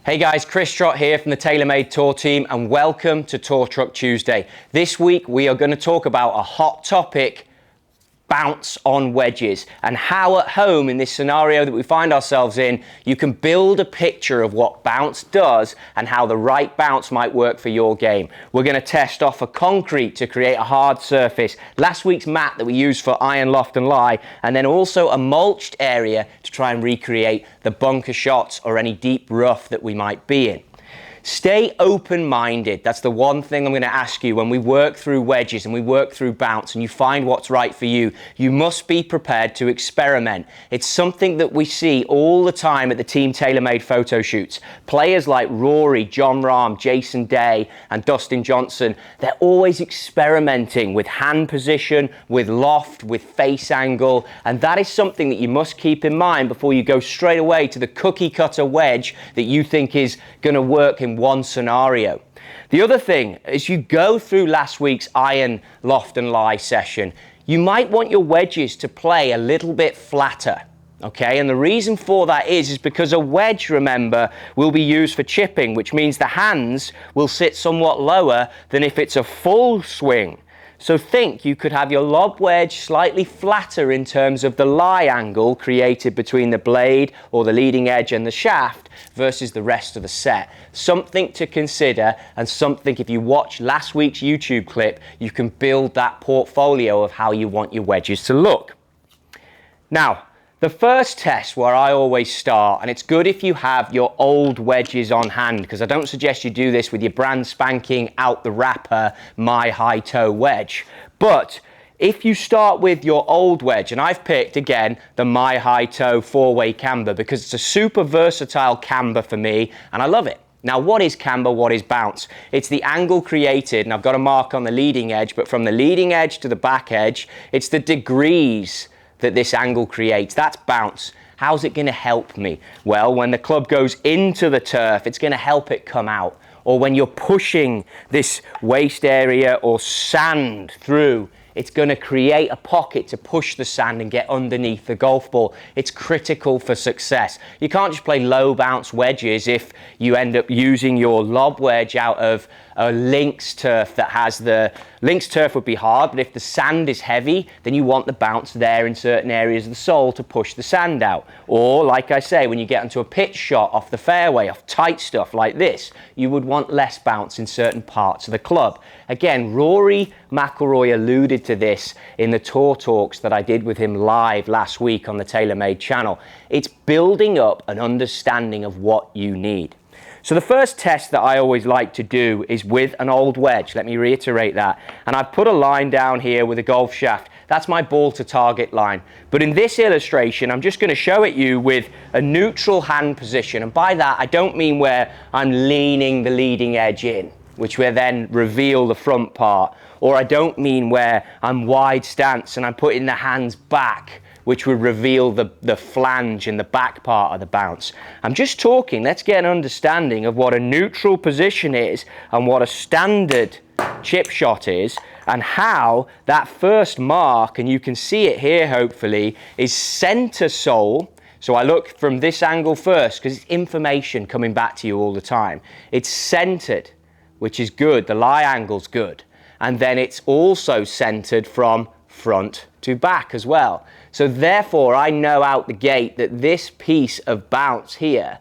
Hey guys, Chris Trott here from the TaylorMade Tour team and welcome to Tour Truck Tuesday. This week we are going to talk about a hot topic, bounce on wedges, and how at home in this scenario that we find ourselves in, you can build a picture of what bounce does and how the right bounce might work for your game. We're going to test off a concrete to create a hard surface, last week's mat that we used for iron, loft and lie, and then also a mulched area to try and recreate the bunker shots or any deep rough that we might be in. Stay open-minded. That's the one thing I'm going to ask you when we work through wedges and we work through bounce and you find what's right for you. You must be prepared to experiment. It's something that we see all the time at the Team TaylorMade photo shoots. Players like Rory, John Rahm, Jason Day and Dustin Johnson, they're always experimenting with hand position, with loft, with face angle, and that is something that you must keep in mind before you go straight away to the cookie cutter wedge that you think is going to work in one scenario. The other thing, as you go through last week's iron, loft and lie session, you might want your wedges to play a little bit flatter. Okay, and the reason for that is because a wedge, remember, will be used for chipping, which means the hands will sit somewhat lower than if it's a full swing. So think you could have your lob wedge slightly flatter in terms of the lie angle created between the blade or the leading edge and the shaft versus the rest of the set. Something to consider, and something, if you watch last week's YouTube clip, you can build that portfolio of how you want your wedges to look. Now, the first test where I always start, and it's good if you have your old wedges on hand, because I don't suggest you do this with your brand spanking out the wrapper My High Toe wedge. But if you start with your old wedge, and I've picked again the My High Toe 4-way camber because it's a super versatile camber for me and I love it. Now, what is camber? What is bounce? It's the angle created, and I've got a mark on the leading edge, but from the leading edge to the back edge, it's the degrees that this angle creates. That's bounce. How's it going to help me? Well, when the club goes into the turf, it's going to help it come out. Or when you're pushing this waist area or sand through, it's going to create a pocket to push the sand and get underneath the golf ball. It's critical for success. You can't just play low bounce wedges if you end up using your lob wedge out of a links turf that has the... Links turf would be hard, but if the sand is heavy, then you want the bounce there in certain areas of the sole to push the sand out. Or, like I say, when you get into a pitch shot off the fairway, off tight stuff like this, you would want less bounce in certain parts of the club. Again, Rory McIlroy alluded to this in the tour talks that I did with him live last week on the TaylorMade channel. It's building up an understanding of what you need. So the first test that I always like to do is with an old wedge. Let me reiterate that. And I've put a line down here with a golf shaft. That's my ball to target line. But in this illustration, I'm just going to show it you with a neutral hand position. And by that, I don't mean where I'm leaning the leading edge in, which will then reveal the front part. Or I don't mean where I'm wide stance and I'm putting the hands back, which would reveal the flange and the back part of the bounce. I'm just talking, let's get an understanding of what a neutral position is and what a standard chip shot is, and how that first mark, and you can see it here hopefully, is center sole. So I look from this angle first because it's information coming back to you all the time. It's centered, which is good, the lie angle's good. And then it's also centered from front to back as well. So therefore, I know out the gate that this piece of bounce here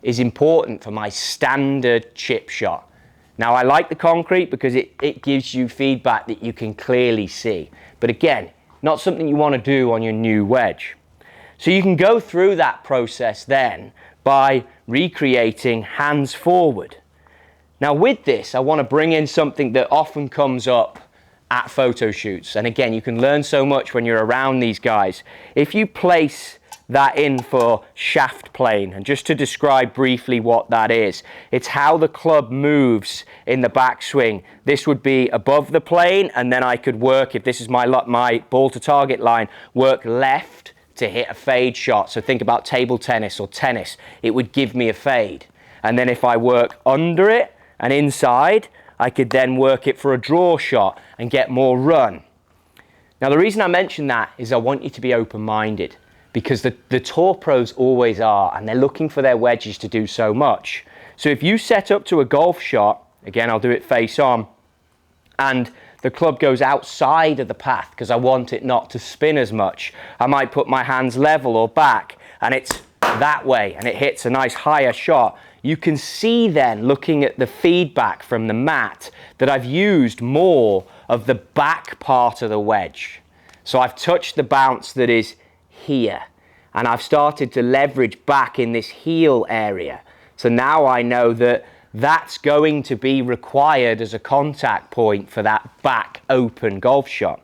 is important for my standard chip shot. Now, I like the concrete because it gives you feedback that you can clearly see. But again, not something you want to do on your new wedge. So you can go through that process then by recreating hands forward. Now with this, I want to bring in something that often comes up at photo shoots. And again, you can learn so much when you're around these guys. If you place that in for shaft plane, and just to describe briefly what that is, it's how the club moves in the backswing. This would be above the plane, and then I could work, if this is my ball to target line, work left to hit a fade shot. So think about table tennis or tennis. It would give me a fade. And then if I work under it and inside, I could then work it for a draw shot and get more run. Now the reason I mention that is I want you to be open-minded. because the tour pros always are, and they're looking for their wedges to do so much. So if you set up to a golf shot, again, I'll do it face on, and the club goes outside of the path because I want it not to spin as much, I might put my hands level or back, and it's that way, and it hits a nice higher shot. You can see then, looking at the feedback from the mat, that I've used more of the back part of the wedge. So I've touched the bounce that is here, and I've started to leverage back in this heel area. So now I know that that's going to be required as a contact point for that back open golf shot.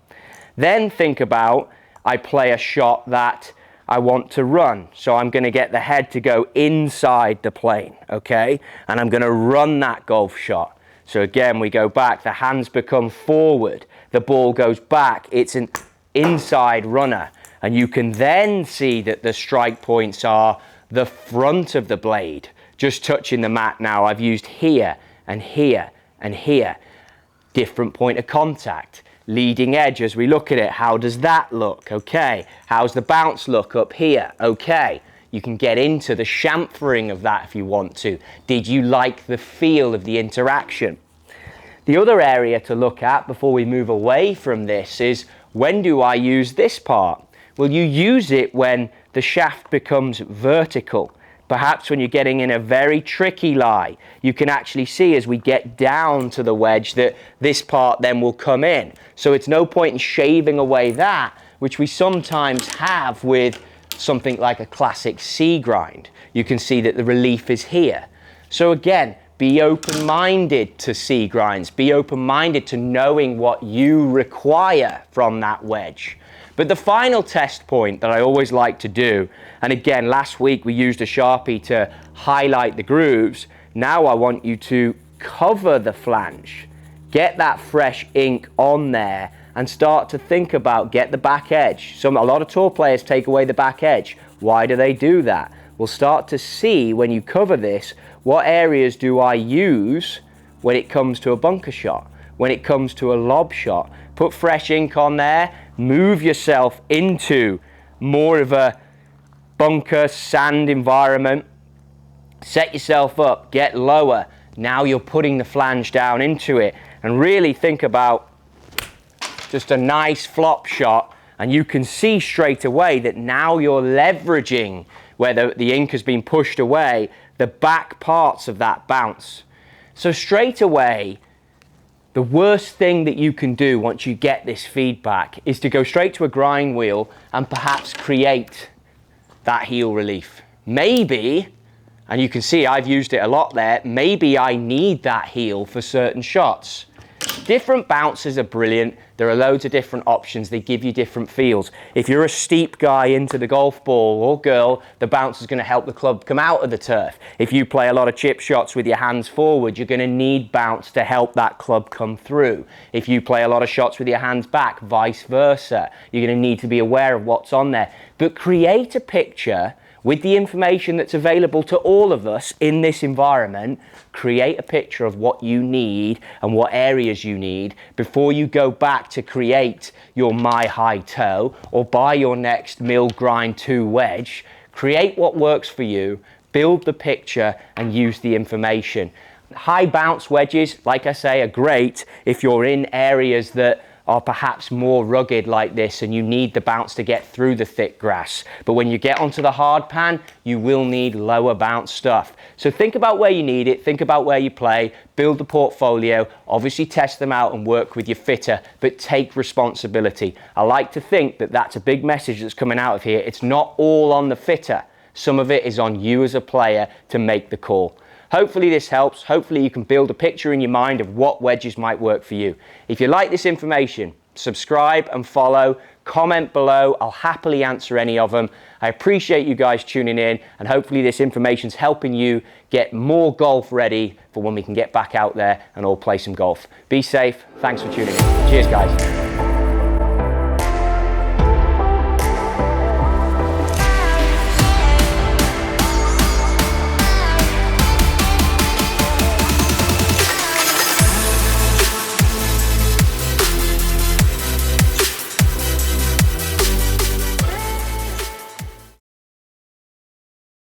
Then think about, I play a shot that I want to run. So I'm going to get the head to go inside the plane, okay? And I'm going to run that golf shot. So again, we go back, the hands become forward, the ball goes back, it's an inside runner. And you can then see that the strike points are the front of the blade, just touching the mat now. I've used here and here and here. Different point of contact. Leading edge, as we look at it, how does that look? Okay. How's the bounce look up here? Okay. You can get into the chamfering of that if you want to. Did you like the feel of the interaction? The other area to look at before we move away from this is, when do I use this part? Well, you use it when the shaft becomes vertical. Perhaps when you're getting in a very tricky lie, you can actually see as we get down to the wedge that this part then will come in. So it's no point in shaving away that, which we sometimes have with something like a classic C grind. You can see that the relief is here. So again, be open-minded to C grinds. Be open-minded to knowing what you require from that wedge. But the final test point that I always like to do, and again, last week we used a Sharpie to highlight the grooves. Now I want you to cover the flange. Get that fresh ink on there and start to think about, get the back edge. A lot of tour players take away the back edge. Why do they do that? We'll start to see when you cover this, what areas do I use when it comes to a bunker shot, when it comes to a lob shot. Put fresh ink on there, move yourself into more of a bunker sand environment, set yourself up, get lower. Now you're putting the flange down into it, and really think about just a nice flop shot, and you can see straight away that now you're leveraging where the ink has been pushed away, the back parts of that bounce. So straight away, the worst thing that you can do once you get this feedback is to go straight to a grind wheel and perhaps create that heel relief. Maybe, and you can see I've used it a lot there, maybe I need that heel for certain shots. Different bounces are brilliant. There are loads of different options. They give you different feels. If you're a steep guy into the golf ball or girl, the bounce is going to help the club come out of the turf. If you play a lot of chip shots with your hands forward, you're going to need bounce to help that club come through. If you play a lot of shots with your hands back, vice versa, you're going to need to be aware of what's on there. But create a picture with the information that's available to all of us in this environment. Create a picture of what you need and what areas you need before you go back to create your My High Toe or buy your next Mill Grind 2 wedge. Create what works for you, build the picture and use the information. High bounce wedges, like I say, are great if you're in areas that are perhaps more rugged like this and you need the bounce to get through the thick grass. But when you get onto the hard pan, you will need lower bounce stuff. So think about where you need it, think about where you play, build the portfolio, obviously test them out and work with your fitter, but take responsibility. I like to think that that's a big message that's coming out of here. It's not all on the fitter. Some of it is on you as a player to make the call. Hopefully this helps. Hopefully you can build a picture in your mind of what wedges might work for you. If you like this information, subscribe and follow, comment below. I'll happily answer any of them. I appreciate you guys tuning in, and hopefully this information's helping you get more golf ready for when we can get back out there and all play some golf. Be safe. Thanks for tuning in. Cheers, guys.